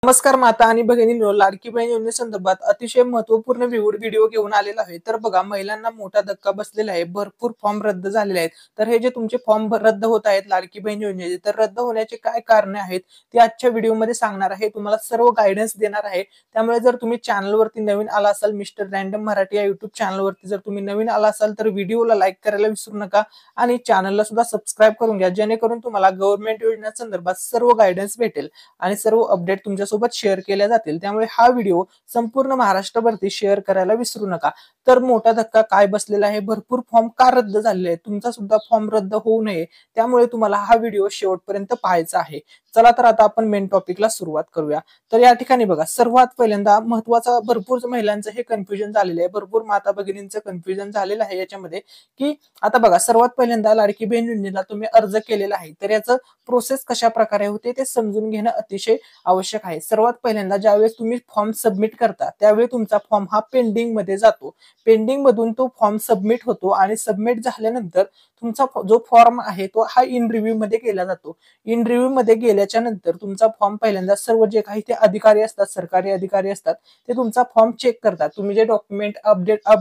नमस्कार माता आणि भगिनींनो, लाडकी बहीण योजनेसंदर्भात अतिशय महत्वपूर्ण व्हिडिओ घेऊन आलेला आहे. तर बघा, महिलांना मोठा धक्का बसलेला आहे. भरपूर फॉर्म रद्द झालेले आहेत. तर हे जे तुमचे फॉर्म रद्द होत आहेत लाडकी बहीण योजनेचे, तर रद्द होण्याचे काय कारणे आहेत ते आजच्या व्हिडिओमध्ये सांगणार आहे. तुम्हाला सर्व गायडन्स देणार आहे. त्यामुळे जर तुम्ही चॅनलवरती नवीन आला असाल, मिस्टर रँडम मराठी या युट्यूब चॅनलवरती जर तुम्ही नवीन आला असाल तर व्हिडिओला लाईक करायला विसरू नका आणि चॅनलला सुद्धा सबस्क्राईब करून घ्या, जेणेकरून तुम्हाला गव्हर्नमेंट योजनेसंदर्भात सर्व गायडन्स भेटेल आणि सर्व अपडेट तुमच्यासोबत शेअर केल्या जातील. त्यामुळे हा व्हिडिओ संपूर्ण महाराष्ट्रभरती शेअर करायला विसरू नका. तर मोठा धक्का काय बसलेला आहे, भरपूर फॉर्म का रद्द झालेले आहेत, तुमचा सुद्धा फॉर्म रद्द होऊ नये त्यामुळे तुम्हाला हा व्हिडिओ शेवटपर्यंत पाहायचा आहे. चला तर आता आपण मेन टॉपिकला सुरुवात करूया. तर या ठिकाणी बघा, सर्वात पहिल्यांदा महत्वाचा, भरपूर महिलांचं हे कन्फ्युजन झालेलं आहे, भरपूर माता भगिनींचं कन्फ्युजन झालेलं आहे याच्यामध्ये, की आता बघा, सर्वात पहिल्यांदा लाडकी बहीण योजनेला तुम्ही अर्ज केलेला आहे, तर याचं प्रोसेस कशा प्रकारे होते ते समजून घेणं अतिशय आवश्यक आहे. सर्वात पहिल्यांदा ज्यावेळेस तुम्ही फॉर्म सबमिट करता त्यावेळी तुमचा फॉर्म हा पेंडिंग मध्ये जातो. पेंडिंग मधून तो फॉर्म सबमिट होतो आणि सबमिट झाल्यानंतर तुमचा जो फॉर्म आहे तो हा इन रिव्ह्यू मध्ये केला जातो. इन रिव्ह्यू मध्ये गेल्याच्या नंतर तुमचा फॉर्म पहिल्यांदा सर्व जे काही ते अधिकारी असतात, सरकारी अधिकारी असतात, ते तुमचा फॉर्म चेक करतात. तुम्ही जे डॉक्युमेंट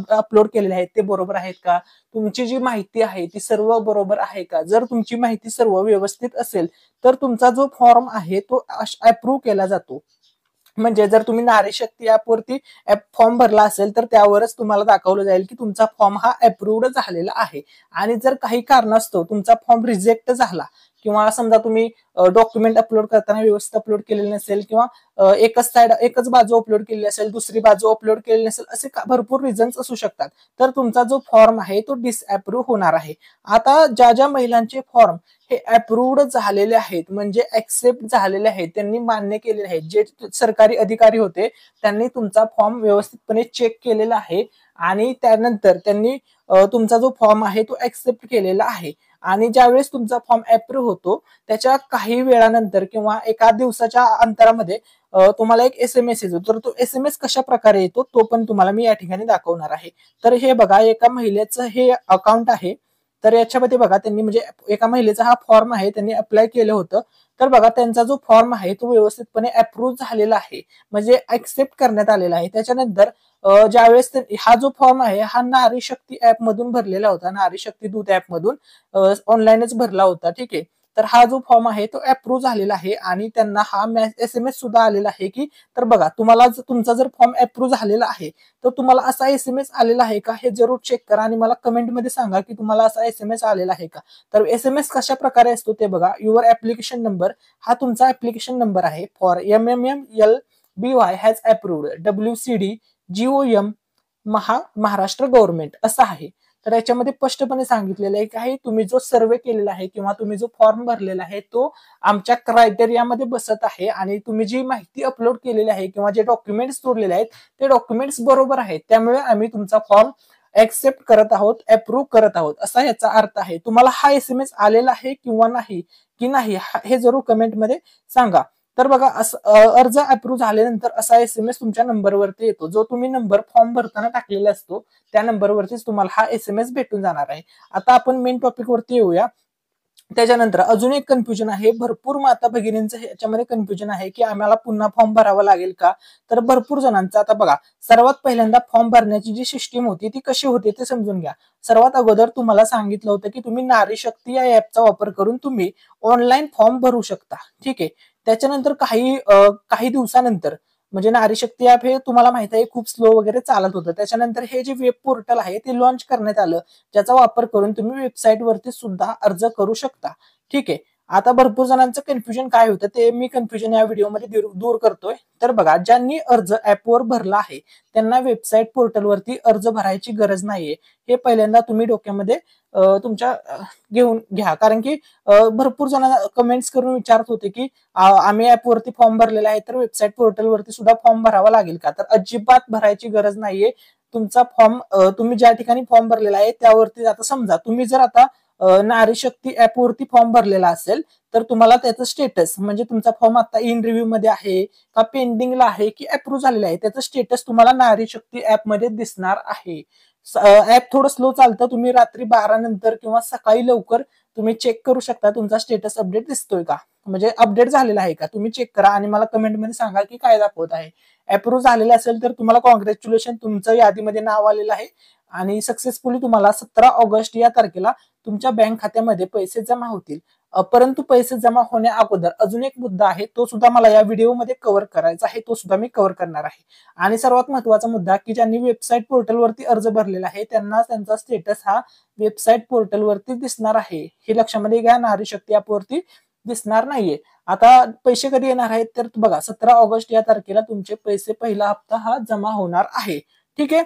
अपलोड केलेले आहेत ते बरोबर आहेत का, तुमची जी माहिती आहे ती सर्व बरोबर आहे का. जर तुमची माहिती सर्व व्यवस्थित असेल तर तुमचा जो फॉर्म आहे तो अप्रूव्ह केला जातो. म्हणजे जर तुम्ही नारी शक्ती ऍपवरती फॉर्म भरला असेल तर त्यावरच तुम्हाला दाखवलं जाईल की तुमचा फॉर्म हा अप्रूव्ड झालेला आहे. आणि जर काही कारणास्तव तुमचा फॉर्म रिजेक्ट झाला किंवा समजा तुम्ही डॉक्युमेंट अपलोड करताना व्यवस्थित अपलोड केलेले नसेल किंवा एकच बाजू अपलोड केलेली असेल, दुसरी बाजू अपलोड केलेली नसेल, असे भरपूर रिझन्स असू शकतात, तर तुमचा जो फॉर्म आहे तो डिसअप्रूव्ह होणार आहे. आता ज्या ज्या महिलांचे फॉर्म हे अप्रूव्ड झालेले आहेत, म्हणजे ऍक्सेप्ट झालेले आहेत, त्यांनी मान्य केलेले आहेत, जे सरकारी अधिकारी होते त्यांनी तुमचा फॉर्म व्यवस्थितपणे चेक केलेला आहे आणि त्यानंतर त्यांनी तुमचा जो फॉर्म आहे तो ऍक्सेप्ट केलेला आहे. आणि ज्यावेळेस तुमचा फॉर्म अप्रूव्ह होतो त्याच्या काही वेळानंतर किंवा एका दिवसाच्या अंतरामध्ये तुम्हाला एक SMS येतो. तर तो SMS कशा प्रकारे येतो तो पण तुम्हाला मी या ठिकाणी दाखवणार आहे. तर हे बघा, एका महिलेचं हे अकाउंट आहे. तर याच्यामध्ये बघा, त्यांनी म्हणजे एका महिलेचा हा फॉर्म आहे, त्यांनी अप्लाय केलं होतं. तर बघा, त्यांचा जो फॉर्म आहे तो व्यवस्थितपणे अप्रूव्ह झालेला आहे, म्हणजे ऍक्सेप्ट करण्यात आलेला आहे. त्याच्यानंतर ज्यावेळेस हा जो फॉर्म आहे हा नारी शक्ती ऍप मधून भरलेला होता, नारी शक्ती दूत ऍप मधून ऑनलाईनच भरला होता. ठीक आहे. तर हा जो फॉर्म आहे तो अप्रूव्ह झालेला आहे आणि त्यांना हा SMS सुद्धा आलेला आहे की, तर बघा, तुम्हाला तुमचा जर फॉर्म अप्रूव्ह झालेला आहे तर तुम्हाला असा SMS आलेला आहे का हे जरूर चेक करा आणि मला कमेंटमध्ये सांगा की तुम्हाला असा SMS आलेला आहे का. तर SMS कशा प्रकारे असतो ते बघा, युअर ऍप्लिकेशन नंबर, हा तुमचा ऍप्लिकेशन नंबर आहे, for MMMLBY has approved WCD GOM Maharashtra government असा आहे. तर याच्यामध्ये स्पष्टपणे सांगितलेलं आहे की तुम्ही जो सर्वे केलेला आहे किंवा तुम्ही जो फॉर्म भरलेला आहे तो आमच्या क्रायटेरियामध्ये बसत आहे आणि तुम्ही जी माहिती अपलोड केलेली आहे किंवा जे डॉक्युमेंट्स जोडलेले आहेत ते डॉक्युमेंट्स बरोबर आहेत, त्यामुळे आम्ही तुमचा फॉर्म ऍक्सेप्ट करत आहोत, अप्रूव्ह करत आहोत, असा याचा अर्थ आहे. तुम्हाला हा SMS आलेला आहे किंवा नाही की नाही हे जरूर कमेंटमध्ये सांगा. तर बघा, अर्ज अप्रूव्ह झाल्यानंतर असा SMS तुमच्या नंबरवरती येतो, जो तुम्ही नंबर फॉर्म भरताना टाकलेला असतो त्या नंबरवरतीच तुम्हाला हा SMS भेटून जाणार आहे. आता आपण मेन टॉपिक वरती येऊया. त्याच्यानंतर अजून एक कन्फ्युजन आहे, भरपूर माता भगिनींचं याच्यामध्ये कन्फ्युजन आहे की आम्हाला पुन्हा फॉर्म भरावा लागेल का. तर भरपूर जणांचा, आता बघा, सर्वात पहिल्यांदा फॉर्म भरण्याची जी सिस्टीम होती ती कशी होती ते समजून घ्या. सर्वात अगोदर तुम्हाला सांगितलं होतं की तुम्ही नारी शक्ती या ऍपचा वापर करून तुम्ही ऑनलाईन फॉर्म भरू शकता. ठीक आहे. त्याच्यानंतर काही दिवसानंतर, म्हणजे नारी शक्ती ऍप हे तुम्हाला माहित आहे खूप स्लो वगैरे चालत होतं, त्याच्यानंतर हे जे वेब पोर्टल आहे ते लॉन्च करण्यात आलं, ज्याचा वापर करून तुम्ही वेबसाईट वरती सुद्धा अर्ज करू शकता. ठीक आहे. आता भरपूर जणांचं कन्फ्युजन काय होतं ते मी कन्फ्युजन या व्हिडिओमध्ये दूर करतोय. तर बघा, ज्यांनी अर्ज ऍपवर भरला आहे त्यांना वेबसाईट पोर्टलवरती अर्ज भरायची गरज नाहीये, हे पहिल्यांदा तुम्ही डोक्यामध्ये तुमच्या घेऊन घ्या. कारण की भरपूर जण कमेंट्स करून विचारत होते की आम्ही ऍपवरती फॉर्म भरलेला आहे तर वेबसाईट पोर्टलवरती सुद्धा फॉर्म भरावा लागेल का. तर अजिबात भरायची गरज नाहीये. तुमचा फॉर्म तुम्ही ज्या ठिकाणी फॉर्म भरलेला आहे त्यावरती, आता समजा तुम्ही जर आता नारी शक्ती ऍपवरती फॉर्म भरलेला असेल तर तुम्हाला त्याचं स्टेटस, म्हणजे तुमचा फॉर्म आता इन रिव्ह्यू मध्ये आहे का पेंडिंगला आहे की अप्रूव्ह झालेला आहे, त्याचं स्टेटस तुम्हाला नारी शक्ती ऍप मध्ये दिसणार आहे. ऍप थोडं स्लो चालतं, तुम्ही रात्री 12 नंतर किंवा सकाळी लवकर तुम्ही चेक करू शकता तुमचा स्टेटस अपडेट दिसतोय का. म्हणजे अपडेट झालेला आहे का तुम्ही चेक करा आणि मला कमेंटमध्ये सांगा की काय दाखवत आहे. अप्रूव्ह झालेलं असेल तर तुम्हाला कॉंग्रॅच्युलेशन, तुमचं यादीमध्ये नाव आलेलं आहे आणि सक्सेसफुली तुम्हाला 17 ऑगस्ट या तारखेला तुमच्या बँक खात्यामध्ये पैसे जमा होतील. परंतु पैसे जमा होण्या अगोदर अजून एक मुद्दा आहे, तो सुद्धा मला या व्हिडिओमध्ये कव्हर करायचा आहे, तो सुद्धा मी कव्हर करणार आहे. आणि सर्वात महत्त्वाचा मुद्दा की ज्यांनी वेबसाईट पोर्टलवरती अर्ज भरलेला आहे त्यांना त्यांचा स्टेटस हा वेबसाईट पोर्टलवरती दिसणार आहे, हे लक्षामध्ये घ्या. नारी शक्ती ॲपवरती दिसणार नाहीये. आता पैसे कधी येणार आहेत तर बघा 17 ऑगस्ट या तारखेला तुमचे पैसे पहिला हप्ता हा जमा होणार आहे. ठीक आहे.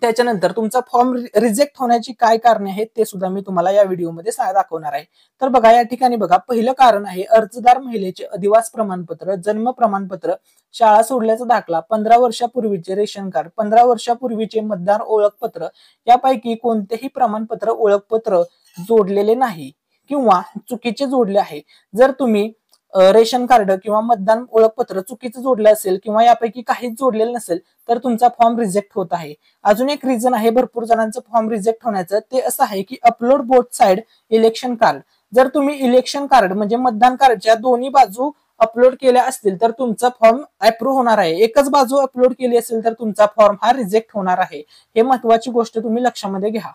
त्याच्यानंतर तुमचा फॉर्म रिजेक्ट होण्याची काय कारणे आहेत ते सुद्धा मी तुम्हाला या व्हिडिओमध्ये दाखवणार आहे. तर बघा या ठिकाणी बघा, पहिलं कारण आहे अर्जदार महिलेचे अधिवास प्रमाणपत्र, जन्म प्रमाणपत्र, शाळा सोडल्याचा दाखला, 15 वर्षापूर्वीचे रेशन कार्ड, 15 वर्षापूर्वीचे मतदार ओळखपत्र यापैकी कोणतेही प्रमाणपत्र ओळखपत्र जोडलेले नाही किंवा चुकीचे जोडले आहे. जर तुम्ही रेशन कार्ड किंवा मतदान ओळखपत्र चुकीचं जोडलं असेल किंवा यापैकी काहीच जोडलेलं नसेल तर तुमचा फॉर्म रिजेक्ट होत आहे. अजून एक रिझन आहे भरपूर जणांचं फॉर्म रिजेक्ट होण्याचं, ते असं आहे की upload both side election card. जर तुम्ही इलेक्शन कार्ड म्हणजे मतदान कार्डच्या दोन्ही बाजू अपलोड केल्या असतील तर तुमचा फॉर्म अप्रूव्ह होणार आहे. एकच बाजू अपलोड केली असेल तर तुमचा फॉर्म हा रिजेक्ट होणार आहे. हे महत्वाची गोष्ट तुम्ही लक्षामध्ये घ्या.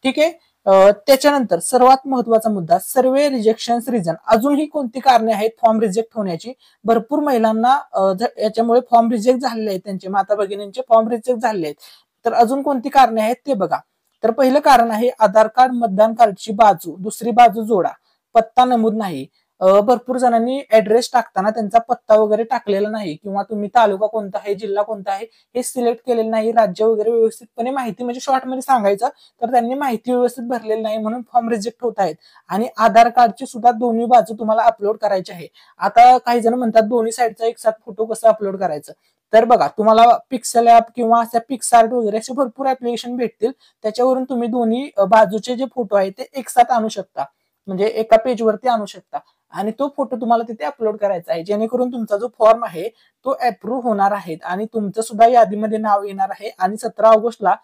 ठीक आहे. त्याच्यानंतर सर्वात महत्वाचा मुद्दा, सर्वे रिजेक्शन रिझन. अजूनही कोणती कारणे आहेत फॉर्म रिजेक्ट होण्याची? भरपूर महिलांना याच्यामुळे फॉर्म रिजेक्ट झालेले आहेत, त्यांचे माता भगिनींचे फॉर्म रिजेक्ट झालेले आहेत. तर अजून कोणती कारणे आहेत ते बघा. तर पहिलं कारण आहे आधार कार्ड मतदान कार्डची बाजू, दुसरी बाजू जोडा, पत्ता नमूद नाही. भरपूर जणांनी ऍड्रेस टाकताना त्यांचा पत्ता वगैरे टाकलेला नाही किंवा तुम्ही तालुका कोणता आहे, जिल्हा कोणता आहे हे सिलेक्ट केलेलं नाही, राज्य वगैरे व्यवस्थितपणे माहिती म्हणजे शॉर्ट मध्ये सांगायचं तर त्यांनी माहिती व्यवस्थित भरलेली नाही म्हणून फॉर्म रिजेक्ट होत आहेत. आणि आधार कार्डची सुद्धा दोन्ही बाजू तुम्हाला अपलोड करायची आहे. आता काही जण म्हणतात दोन्ही साईडचा एक साथ फोटो कसं अपलोड करायचं, तर बघा तुम्हाला पिक्सेल ऍप किंवा अशा पिक्सआर्ट वगैरे असे भरपूर ऍप्लिकेशन भेटतील, त्याच्यावरून तुम्ही दोन्ही बाजूचे जे फोटो आहेत ते एक साथ आणू शकता, म्हणजे एका पेजवरती आणू शकता आणि तो फोटो तुम्हाला तिथे अपलोड करायचा आहे, जेणेकरून तुमचा जो फॉर्म आहे तो अप्रूव्ह होणार आहे आणि तुमचं सुद्धा यादीमध्ये नाव येणार आहे आणि 17 ऑगस्टला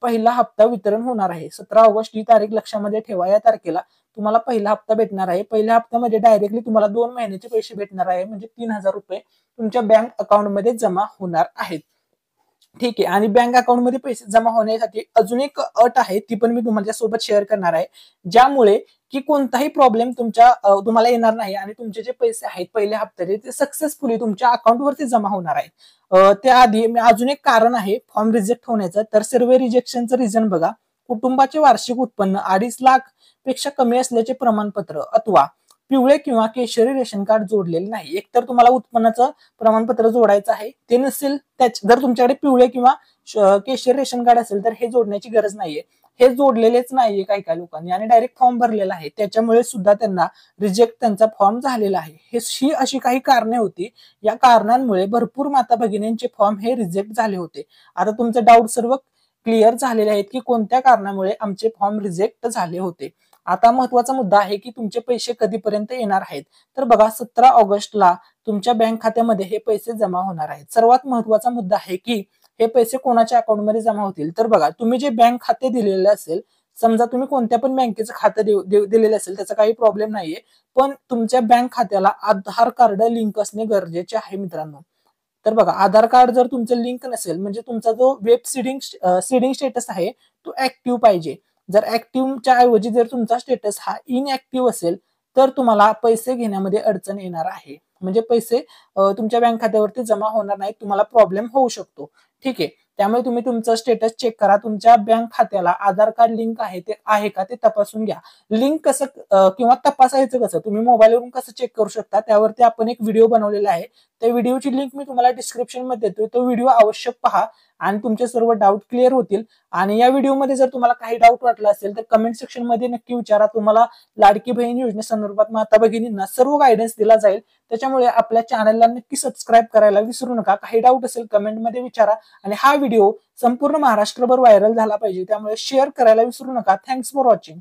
पहिला हप्ता वितरण होणार आहे. 17 ऑगस्ट ही तारीख लक्षामध्ये ठेवा. या तारखेला तुम्हाला पहिला हप्ता भेटणार आहे. पहिल्या हप्त्यामध्ये डायरेक्टली तुम्हाला 2 महिन्याचे पैसे भेटणार आहे, म्हणजे 3000 रुपये तुमच्या बँक अकाउंटमध्ये जमा होणार आहेत. ठीक आहे. आणि बँक अकाउंटमध्ये पैसे जमा होण्यासाठी अजून एक अट आहे, ती पण मी तुम्हाला सोबत शेअर करणार आहे, ज्यामुळे की कोणताही प्रॉब्लेम तुम्हाला येणार नाही आणि तुमचे जे पैसे आहेत पहिल्या हप्त्याचे ते सक्सेसफुली तुमच्या अकाउंटवरती जमा होणार आहेत. त्याआधी मी अजून एक कारण आहे फॉर्म रिजेक्ट होण्याचं, तर सर्वे रिजेक्शनचं रिझन बघा. कुटुंबाचे वार्षिक उत्पन्न 2.5 लाख पेक्षा कमी असल्याचे प्रमाणपत्र अथवा पिवळे किंवा केशरी रेशन कार्ड जोडलेले नाही. एकतर तुम्हाला उत्पन्नाचं प्रमाणपत्र जोडायचं आहे, ते नसेल जर तुमच्याकडे पिवळे किंवा केशरी रेशन कार्ड असेल तर हे जोडण्याची गरज नाहीये. हे जोडलेलेच नाहीये काही काही लोकांनी आणि डायरेक्ट फॉर्म भरलेला आहे, त्याच्यामुळे सुद्धा त्यांना रिजेक्ट त्यांचा फॉर्म झालेला आहे. ही अशी काही कारणे होती, या कारणांमुळे भरपूर माता भगिनींचे फॉर्म हे रिजेक्ट झाले होते. आता तुमचे डाऊट सर्व क्लिअर झालेले आहेत की कोणत्या कारणामुळे आमचे फॉर्म रिजेक्ट झाले होते. आता महत्वाचा मुद्दा आहे की तुमचे पैसे कधीपर्यंत येणार आहेत. तर बघा 17 ऑगस्टला तुमच्या बँक खात्यामध्ये हे पैसे जमा होणार आहेत. सर्वात महत्वाचा मुद्दा आहे की हे पैसे कोणाच्या अकाउंटमध्ये जमा होतील. तर बघा तुम्ही जे बँक खाते दिलेले असेल, समजा तुम्ही कोणत्या पण बँकेचं खातं दिलेलं असेल त्याचा काही प्रॉब्लेम नाहीये, पण तुमच्या बँक खात्याला आधार कार्ड लिंक असणे गरजेचे आहे मित्रांनो. तर बघा आधार कार्ड जर तुमचं लिंक नसेल म्हणजे तुमचा जो वेब सीडिंग स्टेटस आहे तो ऍक्टिव्ह पाहिजे. जर ऍक्टिव्हच्या ऐवजी जर तुमचा स्टेटस हा इनऍक्टिव्ह असेल तर तुम्हाला पैसे घेण्यामध्ये अडचण येणार आहे, म्हणजे पैसे तुमच्या बँक खात्यावरती जमा होणार नाहीत, तुम्हाला प्रॉब्लेम होऊ शकतो. ठीक आहे. त्यामुळे तुम्ही तुमचं स्टेटस चेक करा, तुमच्या बँक खात्याला आधार कार्ड लिंक आहे का ते तपासून घ्या. लिंक कसं किंवा तपासायचं कसं तुम्ही मोबाईलवरून कसं चेक करू शकता त्यावरती आपण एक व्हिडिओ बनवलेला आहे, त्या व्हिडिओची लिंक मी तुम्हाला डिस्क्रिप्शन मध्ये देतो, तो व्हिडिओ अवश्य पहा आणि तुमचे सर्व डाऊट क्लिअर होतील. आणि या व्हिडिओमध्ये जर तुम्हाला काही डाऊट वाटला असेल तर कमेंट सेक्शन मध्ये नक्की विचारा, तुम्हाला लाडकी बहीण योजनेसंदर्भात माता भगिनींना सर्व गायडन्स दिला जाईल. त्याच्यामुळे आपल्या चॅनलला नक्की सबस्क्राईब करायला विसरू नका. काही डाऊट असेल कमेंटमध्ये विचारा आणि हा व्हिडिओ संपूर्ण महाराष्ट्रभर व्हायरल झाला पाहिजे, त्यामुळे शेअर करायला विसरू नका. Thanks for watching.